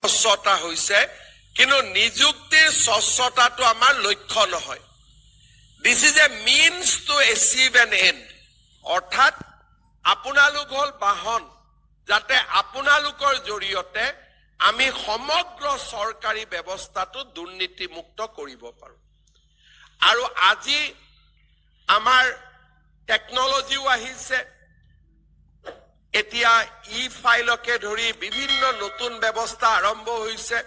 স্বচ্ছতা হৈছে কিন্তু নিযুক্তিৰ স্বচ্ছতাটো আমাৰ লক্ষ্য নহয় this is a means to achieve an end অৰ্থাৎ আপোনালোক হল বাহন যাতে আপোনালোকৰ জৰিয়তে আমি সমগ্ৰ চৰকাৰী ব্যৱস্থাটো দুৰ্নীতিমুক্ত কৰিব পাৰো আৰু আজি আমাৰ টেকনলজিও আহিছে এতিয়া ই-ফাইলকে ধৰি বিভিন্ন নতুন ব্যৱস্থা আৰম্ভ হৈছে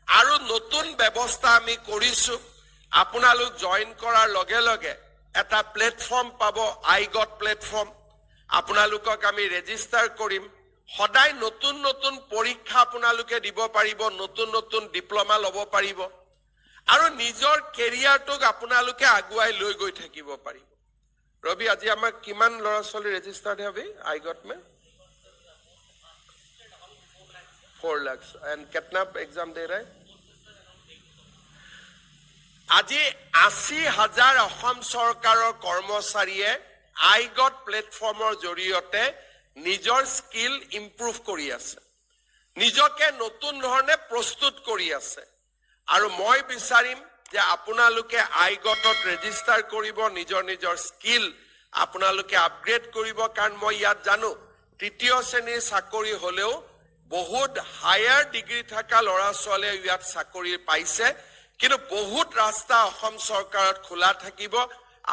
আৰু নতুন ব্যৱস্থা আমি কৰিছো আপোনালোক জয়েন কৰাৰ লগে লগে এটা প্লেটফৰ্ম পাব আইগট প্লেটফৰ্ম আপোনালোকক আমি ৰেজিষ্টাৰ কৰিম সদায় নতুন নতুন পৰীক্ষা আপোনালোকে দিব পাৰিব নতুন নতুন ডিপ্লোমা ল'ব পাৰিব আৰু নিজৰ কেৰিয়াৰটোক আপোনালোকে আগুৱাই লৈ গৈ থাকিব পাৰিব ৰবি আজি আমাৰ কিমান ল'ৰা ছোৱালী ৰেজিষ্টাৰ্ড হবে আইগট মে 4 lakhs and कितना एग्जाम दे रहा है আজি 80,000 অসম চৰকাৰৰ কৰ্মচাৰীয়ে আইগট প্লেটফৰ্মৰ জৰিয়তে নিজৰ স্কিল ইমপ্ৰুভ কৰি আছে নিজকে নতুন ধৰণে প্ৰস্তুত কৰি আছে আৰু মই বিচাৰিম যে আপোনালোকে আইগটত ৰেজিষ্টাৰ কৰিব নিজৰ নিজৰ স্কিল আপোনালোকে আপগ্ৰেড কৰিব কাৰণ মই ইয়াত জানো তৃতীয় শ্ৰেণীৰ চাকৰি হলেও বহুত হায়াৰ ডিগ্ৰী থকা ল'ৰা ছোৱালীয়ে ইয়াত চাকৰি পাইছে কিন্তু বহুত ৰাস্তা অসম চৰকাৰত খোলা থাকিব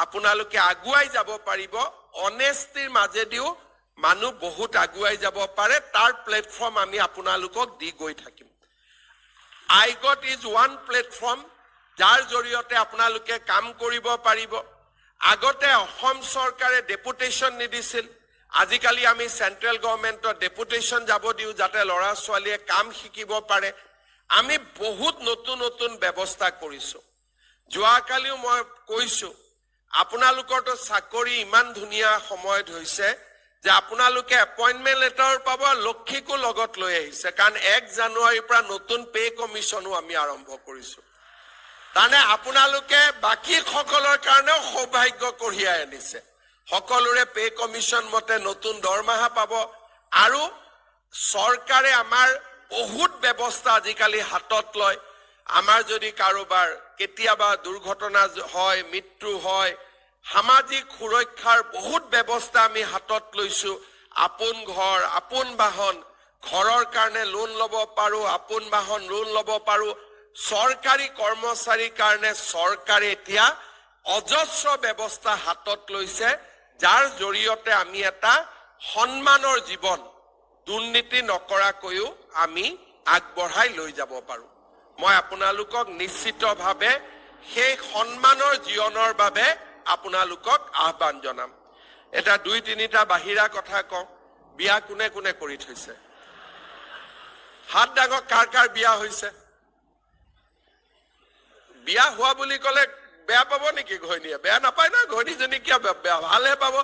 আপোনালোকে আগুৱাই যাব পাৰিব অনেষ্টিৰ মাজেদিও মানুহ বহুত আগুৱাই যাব পাৰে তাৰ প্লেটফৰ্ম আমি আপোনালোকক দি গৈ থাকিম আইগট ইজ ওৱান প্লেটফৰ্ম যাৰ জৰিয়তে আপোনালোকে কাম কৰিব পাৰিব আগতে অসম চৰকাৰে ডেপুটেশ্যন নিদিছিল আজিকালি আমি সেন্ট্ৰেল গভৰ্নমেন্টৰ ডেপুটেশ্যন যাব দিও যাতে ল'ৰা ছোৱালীয়ে কাম শিকিব পাৰে আমি বহুত নতুন নতুন ব্যৱস্থা কৰিছো যোৱাকালিও মই কৈছো আপোনালোকৰটো চাকৰি ইমান ধুনীয়া সময়ত হৈছে যে আপোনালোকে এপইন্টমেন্ট লেটাৰ পাব লক্ষীকো লগত লৈ আহিছে কাৰণ 1 জানুৱাৰীৰ পৰা নতুন পে কমিছনো আমি আৰম্ভ কৰিছো তানে আপোনালোকে বাকি সকলৰ কাৰণেও সৌভাগ্য কঢ়িয়াই আনিছে সকলোৰে পে কমিছন মতে নতুন দৰমহা পাব আৰু চৰকাৰে আমাৰ বহুত ব্যৱস্থা আজিকালি হাতত লয় আমাৰ যদি কাৰোবাৰ কেতিয়াবা দুৰ্ঘটনা হয় মৃত্যু হয় সামাজিক সুৰক্ষাৰ বহুত ব্যৱস্থা আমি হাতত লৈছো আপোন ঘৰ আপোন বাহন ঘৰৰ কাৰণে লোন ল'ব পাৰো আপোন বাহন লোন ল'ব পাৰো চৰকাৰী কৰ্মচাৰীৰ কাৰণে চৰকাৰে এতিয়া অজস্ৰ ব্যৱস্থা হাতত লৈছে যাৰ জৰিয়তে আমি এটা সন্মানৰ জীৱন দুৰ্নীতি নকৰাকৈও আমি আগবঢ়াই লৈ যাব পাৰো মই আপোনালোকক নিশ্চিতভাৱে সেই সন্মানৰ জীৱনৰ বাবে আপোনালোকক আহ্বান জনাম এটা 2-3টা বাহিৰা কথা কওঁ বিয়া কোনে কোনে কৰি থৈছে হাত ডাঙৰ কাৰ কাৰ বিয়া হৈছে বিয়া হোৱা বুলি ক'লে বেয়া পাব নেকি ঘৈণীয়ে বেয়া নাপায় না ঘৈণীজনী কিয় বেয়া ভালহে পাব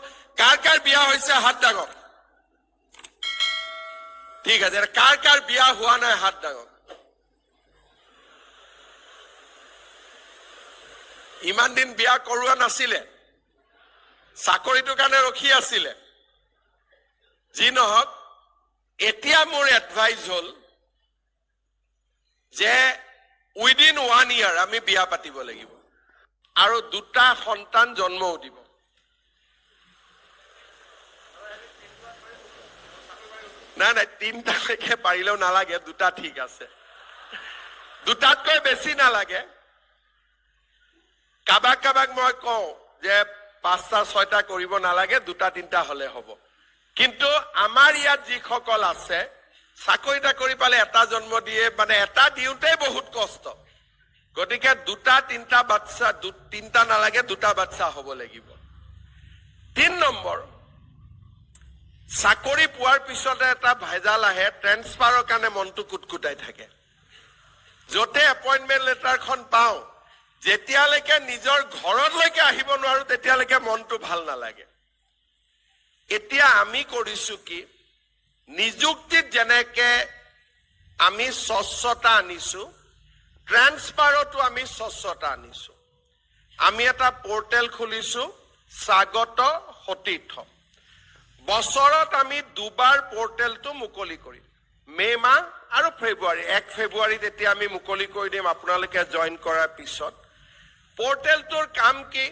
কাৰ কাৰ বিয়া হৈছে হাত ডাঙৰ ঠিক আছে কাৰ কাৰ বিয়া হোৱা নাই হাত ডাঙৰ ইমান দিন বিয়া কৰোৱা নাছিলে চাকৰিটোৰ কাৰণে ৰখি আছিলে যি নহওক এতিয়া মোৰ এডভাইস হল যে উইদিন 1 year আমি বিয়া পাতিব লাগিব আৰু 2টা সন্তান জন্মও দিব না না 3টা লৈকে পাৰিলেও নালাগে 2টা ঠিক আছে 2টাতকৈ বেছি নালাগে কাবাক কাবাক মই কওঁ যে 5টা 6টা কৰিব নালাগে 2টা 3টা হলে হ'ব কিন্তু আমাৰ ইয়াত যিসকল আছে চাকৰিটা কৰি পালে এটা জন্ম দিয়ে মানে এটা দিওঁতে বহুত কষ্ট গতিকে 2টা 3টা বাচ্চা 3টা নালাগে 2টা বাচ্চা হ'ব লাগিব 3 নম্বৰ চাকৰি পোৱাৰ পিছতে এটা ভেজাল আহে ট্ৰেন্সফাৰৰ কাৰণে মনটো কুটকুটাই থাকে যতে এপইন্টমেন্ট লেটাৰখন পাওঁ যেতিয়ালৈকে নিজৰ ঘৰলৈকে আহিব নোৱাৰো তেতিয়ালৈকে মনটো ভাল নালাগে এতিয়া আমি কৰিছো কি নিযুক্তিত যেনেকে আমি স্বচ্ছতা আনিছো ট্ৰান্সফাৰতো আমি স্বচ্ছতা আনিছো আমি এটা পোৰ্টেল খুলিছো স্বাগত সতীৰ্থ বছৰত আমি 2বাৰ পোৰ্টেলটো মুকলি কৰিম মে মাহ আৰু ফেব্ৰুৱাৰী 1 ফেব্ৰুৱাৰীত এতিয়া আমি মুকলি কৰি দিম আপোনালোকে জইন কৰাৰ পিছত পৰ্টেলটোৰ কাম কি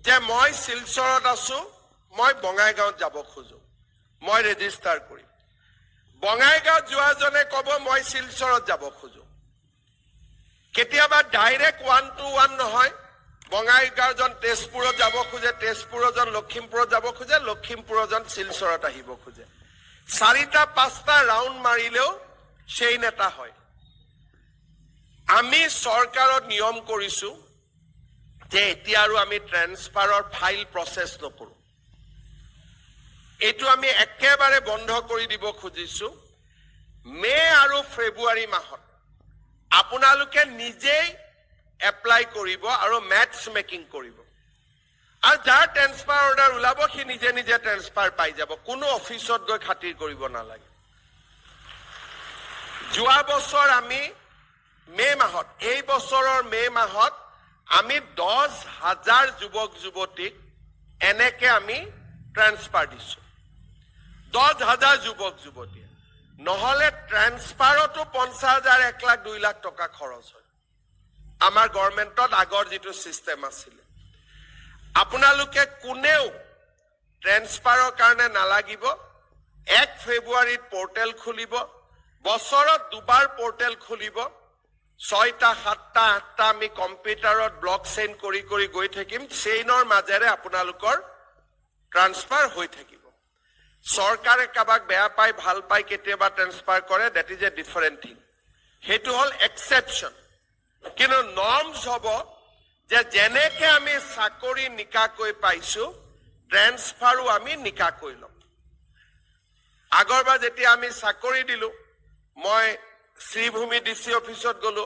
যে মই শিলচৰত আছো মই বঙাইগাঁৱত যাব খোজো মই ৰেজিষ্টাৰ কৰিম বঙাইগাঁৱত যোৱাজনে ক'ব মই শিলচৰত যাব খোজো কেতিয়াবা ডাইৰেক্ট 1-to-1 নহয় বঙাইগাঁওজন তেজপুৰত যাব খোজে তেজপুৰজন লখিমপুৰত যাব খোজে লখিমপুৰজন শিলচৰত আহিব খোজে 4টা-5টা ৰাউণ্ড মাৰিলেও চেইন এটা হয় আমি চৰকাৰত নিয়ম কৰিছো যে এতিয়া আৰু আমি ট্ৰান্সফাৰৰ ফাইল প্ৰসেস নকৰো এইটো আমি একেবাৰে বন্ধ কৰি দিব খুজিছো মে আৰু ফেব্ৰুৱাৰী মাহত আপোনালোকে নিজেই এপ্লাই কৰিব আৰু ম্যাথছ মেকিং কৰিব আৰু যাৰ ট্ৰান্সফাৰ অৰ্ডাৰ ওলাব সি নিজে নিজে ট্ৰান্সফাৰ পাই যাব কোনো অফিচত গৈ খাতিৰ কৰিব নালাগে যোৱা বছৰ আমি মে মাহত এই বছৰৰ মে মাহত আমি 10,000 যুৱক যুৱতীক এনেকে আমি ট্ৰান্সফাৰ দিছো 10,000 যুৱক যুৱতী নহলে ট্ৰান্সফাৰতো 50,000 1 লাখ 2 লাখ টকা খৰচ হয় আমাৰ গভৰ্ণমেণ্টত আগৰ যেটো সিস্টেম আছিল আপোনালোকে কোনেও ট্ৰান্সফাৰৰ কাৰণে নালাগিব 1 ফেব্ৰুৱাৰীত পৰ্টেল খুলিব বছৰত দুবাৰ পৰ্টেল খুলিব 6টা 7টা 8টা আমি কম্পিউটাৰত ব্লক চেইন কৰি কৰি গৈ থাকিম চেইনৰ মাজেৰে আপোনালোকৰ ট্ৰান্সফাৰ হৈ থাকিব চৰকাৰে কাবাক বেয়া পাই ভাল পাই কেতিয়াবা ট্ৰান্সফাৰ কৰে that is a different thing হেতু হল এক্সেপশন কিন্তু নৰ্মস হ'ব যে জেনেকে আমি চাকৰি নিকাকৈ পাইছো ট্ৰান্সফাৰো আমি নিকাকৈ লম আগৰবাৰ যেতিয়া আমি চাকৰি দিলো মই শ্ৰীভূমি ডিসি অফিসত গলো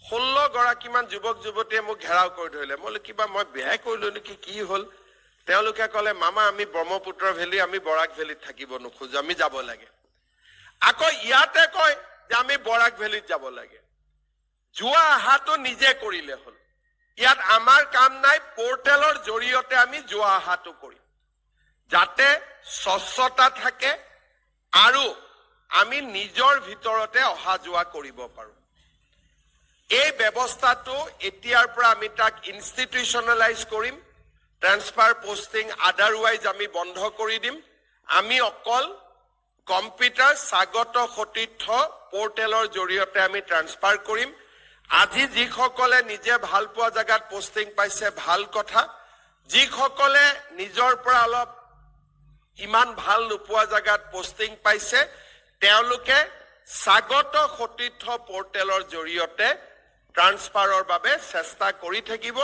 16 গৰাকীমান যুৱক যুৱতীয়ে মোক ঘেৰাও কৰি ধৰিলে মই কিবা মই বেয়া কৰিলো নেকি কি হল তেওঁলোকে কলে মামা আমি ব্ৰহ্মপুত্ৰ ভেলী আমি বৰাক ভেলীত থাকিব নোখোজো আমি যাব লাগে আকৌ ইয়াতে কয় যে আমি বৰাক ভেলীত যাব লাগে যোৱা আহাটো নিজে কৰিলে হল ইয়াত আমাৰ কাম নাই পৰ্টেলৰ জৰিয়তে আমি যোৱা আহাটো কৰিম যাতে স্বচ্ছতা থাকে আৰু আমি নিজৰ ভিতৰতে অহা যোৱা কৰিব পাৰো এই ব্যৱস্থাটো এতিয়াৰ পৰা আমি তাক ইনষ্টিটিউশনালাইজ কৰিম ট্ৰান্সফাৰ পোস্টিং আদাৰৱাইজ আমি বন্ধ কৰি দিম আমি অকল কম্পিউটাৰ স্বাগত সতীৰ্থ পৰ্টেলৰ জৰিয়তে আমি ট্ৰান্সফাৰ কৰিম আজি যিসকলে নিজে ভাল পোৱা জায়গাত পোস্টিং পাইছে ভাল কথা যিসকলে নিজৰ পৰা অলপ ইমান ভাল নোপোৱা জায়গাত পোস্টিং পাইছে তেওঁলোকে স্বাগত সতীৰ্থ পৰ্টেলৰ জৰিয়তে ট্ৰান্সফাৰৰ বাবে চেষ্টা কৰি থাকিব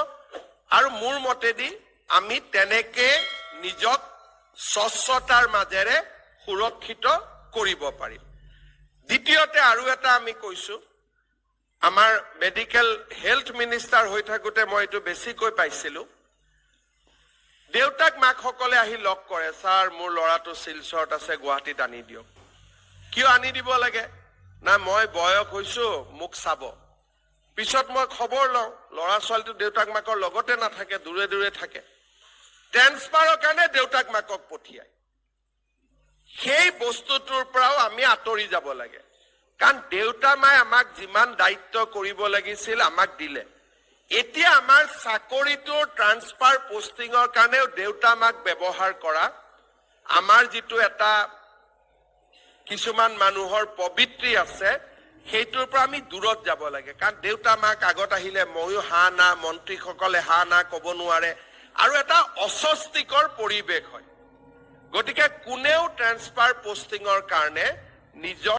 আৰু মোৰ মতেদি আমি তেনেকে নিজক স্বচ্ছতাৰ মাজেৰে সুৰক্ষিত কৰিব পাৰিম দ্বিতীয়তে আৰু এটা আমি কৈছো আমাৰ মেডিকেল হেলথ মিনিষ্টাৰ হৈ থাকোতে মই এটো বেছিকৈ পাইছিলো দেউতাক মাকসকলে আহি লগ কৰে স্যাৰ মোৰ লৰাটো শিলচৰত আছে গুৱাহাটীত আনি দিয়ক কিয় আনি দিব লাগে না মই বয়স হৈছো মোক চাব পিছত মই খবৰ লওঁ লৰা ছোৱালীটো দেউতাক মাকৰ লগতে নাথাকে দূৰে দূৰে থাকে ট্ৰান্সফাৰৰ কাৰণে দেউতাক মাকক পঠিয়ায় সেই বস্তুটোৰ পৰাও আমি আঁতৰি যাব লাগে কাৰণ দেউতা মাই আমাক যিমান দায়িত্ব কৰিব লাগিছিল আমাক দিলে এতিয়া আমাৰ চাকৰিটোৰ ট্ৰান্সফাৰ পোস্টিংৰ কাৰণেও দেউতা মাক ব্যৱহাৰ কৰা আমাৰ যেটো এটা কিছুমান মানুহৰ পবিত্ৰী আছে সেইটোৰ পৰা আমি দূৰত যাব লাগে কাৰণ দেউতা মাক আগত আহিলে ময়ো হা না মন্ত্ৰীসকলে হা না ক'ব নোৱাৰে আৰু এটা অস্বস্তিকৰ পৰিৱেশ হয় গতিকে কোনেও ট্ৰান্সফাৰ পোস্টিংৰ কাৰণে নিজৰ